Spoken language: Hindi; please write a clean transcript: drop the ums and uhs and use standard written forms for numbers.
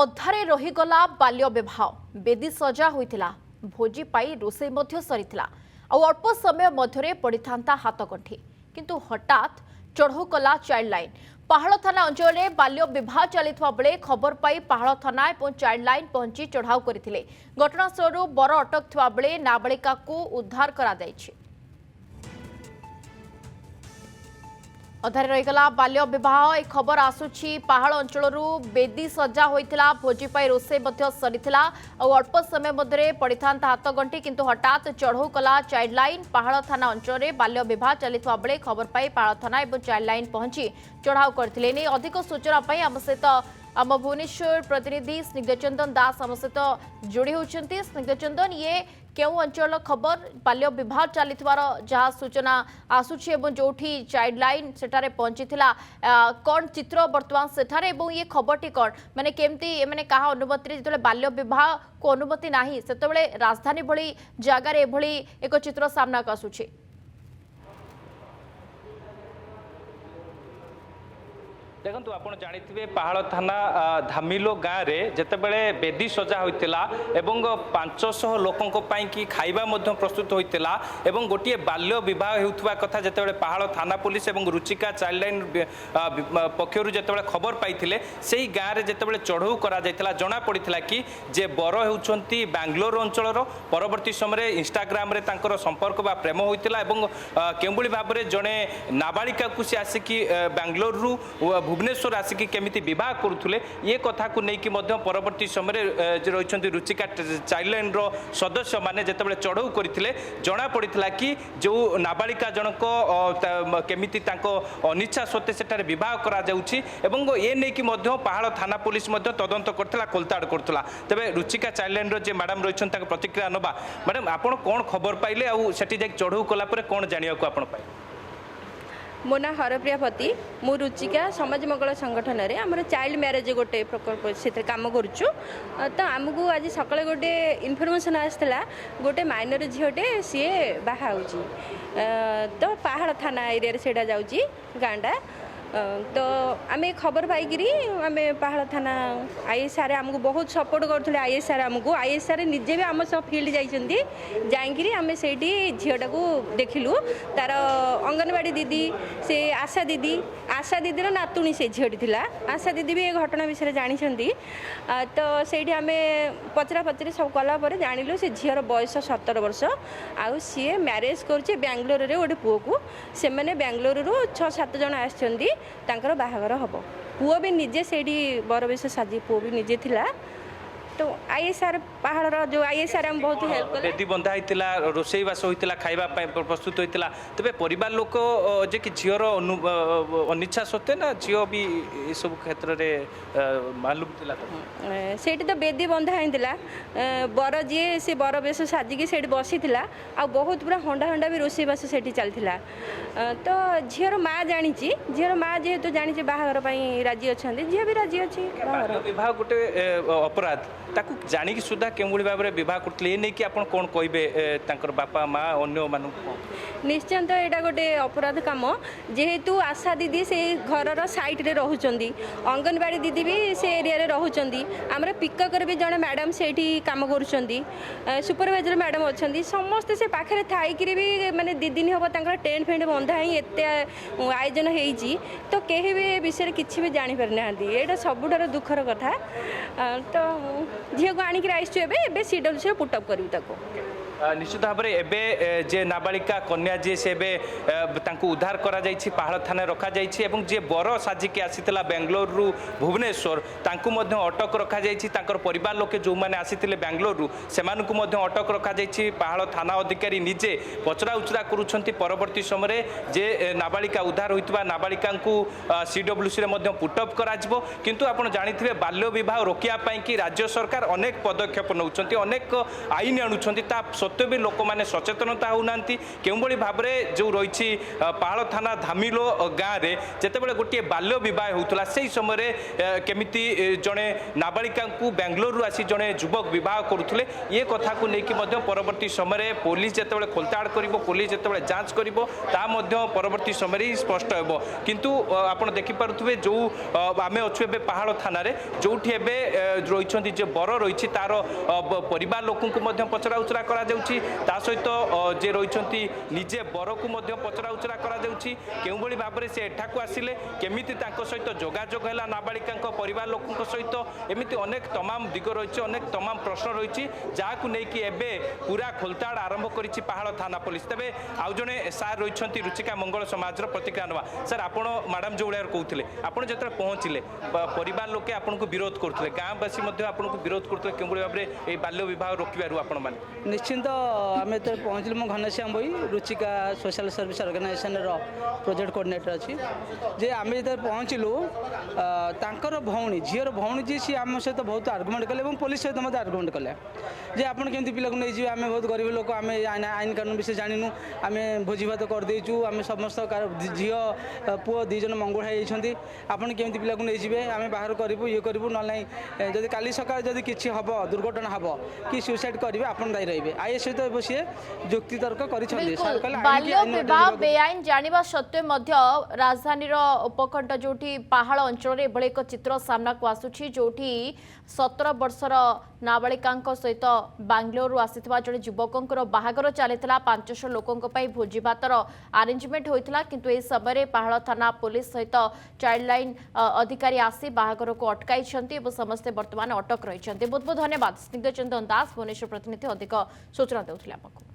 अधारे रहीगला बाल्य विवाह बेदी सजा होइतिला भोजी पाई रोषे मध्य सरीतिला अल्प समय मध्य पड़िथांता हाथगंठी किंतु हठात चढ़ऊ कला चाइल्ड लाइन पाहाड़ थाना अंचल में बाल्य विवाह चलता बेले खबर पाई पाहाड़ थाना और चाइल्ड लाइन पहुंची चढ़ाऊ करथिले। घटनास्थल बर अटक थिबा बेले नाबालिका को उद्धार करा जायछि। अधारे रहीगला बाल्य विवाह एक खबर आसुछि पहाड़ अंचल बेदी सजा होइतिला भोजी पाई रोषे मध्य सरीतिला अल्प समय मध्य पड़िथांता हाथगंठी किंतु हठात चढ़ऊ कला चाइल्ड लाइन पहाड़ थाना अंचल में बाल्य विवाह चलता बेले खबर पाई पहाड़ थाना और चाइल्ड लाइन पहुंची चढ़ाऊ करथिले। नै अधिक सूचना पाई आम सहित आम भुवनेश्वर प्रतिनिधि स्निग्धचंदन दास आम सहित जोड़ी होती। स्निग्धचंदन ये केउ अंचल खबर बाल्य विवाह चली जहाँ सूचना आसूची जोठी चाइल्ड लाइन सेठारे पहुंची कौन चित्र बर्तमान सेठारे ये खबरटी कौन माने केमती माने कहा अनुमति जो बाल्य विवाह को अनुमति नाही सेतबेले राजधानी भली जगार एभली एक चित्र सामना को आसूची। देखु आपड़ जानी पहाड़ थाना धामिलो गाँव में जितेबले बेदी सजा होता 500 लोकों कि खाइबा प्रस्तुत होता गोटे बाल्य विवाह होता कथा जितेबले पहाड़ थाना पुलिस और रुचिका चाइल्ड लाइन पक्षर जितेबले खबर पाई से गाँव में जितेबले चढ़ऊ करा जना पड़ा कि जे बर होती बांग्लोर अंचल परवर्ती समय इंस्टाग्राम संपर्क बा प्रेम होता केउंभली भाव में जड़े नाबालिका को सी आसिकी बांग्लोर भुवनेश्वर आसिकी केमिति विवाह करुले ये कथा को लेकिन परवर्ती समय रही रुचिका चाइल्ड लाइन सदस्य मैंने जितेबाला चढ़ऊ करते जना पड़ा कि जो नाबालिका जनक केमिति अनिच्छा सत्वे सेठारे विवाह करा जाउछि एवं ये नहीं कि पहाड़ थाना पुलिस तदंत करथिला खोलताड़ करथिला। तेबे रुचिका चाइल्ड लाइन जे मैडम रही प्रतिक्रिया नबा मैडम आपण कौन खबर पाइले आउ सेठी जाई चढ़ऊ कला परे कौन जानिया को आपण पाइले? मो ना हरप्रिया पति मु रुचिका समाज मंगल संगठन में आम चाइल्ड मैरेज गोटे प्रकल्प से कम करुचु तो आमको आज सकाଳେ गोटे इनफर्मेशन आसला गोटे माइनर झीटे सी बाहा तो पहाड़ थाना एरिया से जाऊँगी गाँटा तो आम खबर पाई आम पहाड़ थाना आईएसआर आमको बहुत सपोर्ट करते आईएसआर आमको आईएसआर निजे भी आम सब फील्ड जाइए आम से झीटा को देखिलु तार अंगनवाड़ी दीदी से आशा दीदी नातुणी से झीटी थी आशा दीदी भी ये घटना विषय जानते तो से आम पचरा पचरी सब कलापर जानलु से झीर बयस 17 वर्ष आउ सी मैरेज कर बेंगलोर रे गोटे पुओ को से बेंगलोर 6-7 जन आसछंती तांकर बाहागर हम पुओ भी निजे से बरवेश साजी पुओ भी निजे थिला तो आईएसआर पहाड़ जो आईएसआर हम बहुत हेल्प कले बेदी बंधा होता रोषेईवास होता खाइबा प्रस्तुत होता तेरे परिवार लोक जे कि झीर अनिच्छा सत्वे ना झील भी ये सब क्षेत्र में मालूम थिला से तो बेदी बंधा होता बर जी से बर बेश साजिकी से बसी आ बहुत पूरा हंडा हंडा भी रोषेईवास से चलता तो झीर माँ जानी झीर माँ जेहेतु जानी बाहागर राजी अच्छा झी भी राजी अच्छी विवाह गोटे अपराध ताकू जानिकी सुधा केउंभली भाव में विवाह करते ये नहीं कि आप कौन कहे बापा माँ अन्य मान निश्चय तो यहाँ गोटे अपराध कम जेहेतु आशा दीदी से घर साइट रे रहउचंदी अंगनवाड़ी दीदी भी से एरिया रे रहउचंदी आमर पिककर भी जड़े मैडम से काम करुचंदी सुपरवाइजर मैडम अच्छी समस्ते से पाखे थी भी माने 2 दिन हम टेंट फेंट बंधा ही एत आयोजन होती तो कहीं भी विषय किसी भी जापर ना यहाँ सबुठार दुखर कथा तो झील को आणिक आसचु सीडब्ल्यूसी पुटअप करूँ निश्चित भाव में एबे जे नाबालिका कन्या जी से उद्धार करा जाइछि पहाड़ थाना रखा जाइछि एवं जे बर साजिके आसीतिला बेंगलोर रु भुवनेश्वर तांकु मध्य अटक रखा जाइछि तांकर परिवार लोके जो माने आसीतिले बेंगलोर रु सेमानकु मध्य अटक रखा जाइछि पहाड़ थाना अधिकारी निजे पचरा उचरा करूछंती परवर्ती समय जे नाबालिका उद्धार होइतबा नाबालिका सीडब्ल्यूसी रे मध्य पुटअप कराजिबो किंतु आपण जानिथिबे बाल्य विवाह रोकिया पई कि राज्य सरकार अनेक पदक्षेप नउछंती अनेक आईन आणुछंती ता सत्वे भी लोक मैंने सचेतनता होना के भाव में जो रही पाहाड़ थाना धामिलो गाँव में जितेबाला गोटे बाल्य बह होता से समय केमिति जड़े नाबालिका बेंगलोर आसी जड़े युवक बह करुले ये कथा को लेकिन परवर्ती समय पुलिस जिते खोलताड़ कर पुलिस जिते जांच कर परवर्ती समय स्पष्ट हो किंतु आप देखिपे जो आम अच्छे पहाड़ थाना जो रही जो बर रही तार परिवार लोक पचरा उचरा करा सहित जे रही निजे बर को पचरा उचरा करा केउभली भाव में से एठाकू आसिले केमिति सहित जोगाजोग है नाबालिका परिवार लोक सहित एमती अनेक तमाम दिग रही अनेक तमाम प्रश्न रही जहाँ नहीं पूरा खोलताड़ आरंभ कर पहाड़ थाना पुलिस तेज आउ जड़े सार रही रुचिका मंगल समाज प्रतिक्रिया नवा सर आपण मैडम जो भाया कहते आपड़ जो पहुँचले परिवार लोके आपन को विरोध करते गाँववासी आपन को विरोध करते के भाव में बाल्य विवाह रोकबार आपण मैंने निश्चिंत आम ये पहुँचलु मो घनश्याम भई Ruchika social service organisation project coordinator अच्छी जे आम जो पहुँचलु तांकर भौणी झीर भौणी जी सी आम सहित बहुत आर्गुमेंट कले पुलिस सहित मत आर्गुमेंट कले जे आपन केमती पिला को नहीं जी आम बहुत गरीब लोक आम आईन कानून विषय जानू आम भोजी भात करदेचु आम समस्त झी पुओ दी जन मंगुड़ा होती आपन केमती पिला को नहीं जी आम बाहर करूँ ये करूँ ना जब काली सका जब किसी हम दुर्घटना हम कि सुसाइड करेंगे आपन दायी रही आई सहित सी जुक्ति तर्क बाल्य विवाह बेआईन जानिबा सत्वे मध्य राजधानी उपखंड जो पहाड़ अंचल एभली एक चित्र सामना को आसुछि जोठी 17 वर्षर नाबालिका सहित बांग्लोर आसीथिबा जड़े युवकों बाहागर चलीथिला 500 लोकों भोजी भातर आरेंजमेंट होइथिला किंतु ए समय पहाड़ थाना पुलिस सहित चाइल्ड लाइन अधिकारी आसी बाहागर को अटकाई समस्ते वर्तमान अटक रही बहुत बहुत धन्यवाद स्निग्ध चंदन दास भुवनेश्वर प्रतिनिधि अधिक सूचना देउथिले आपको।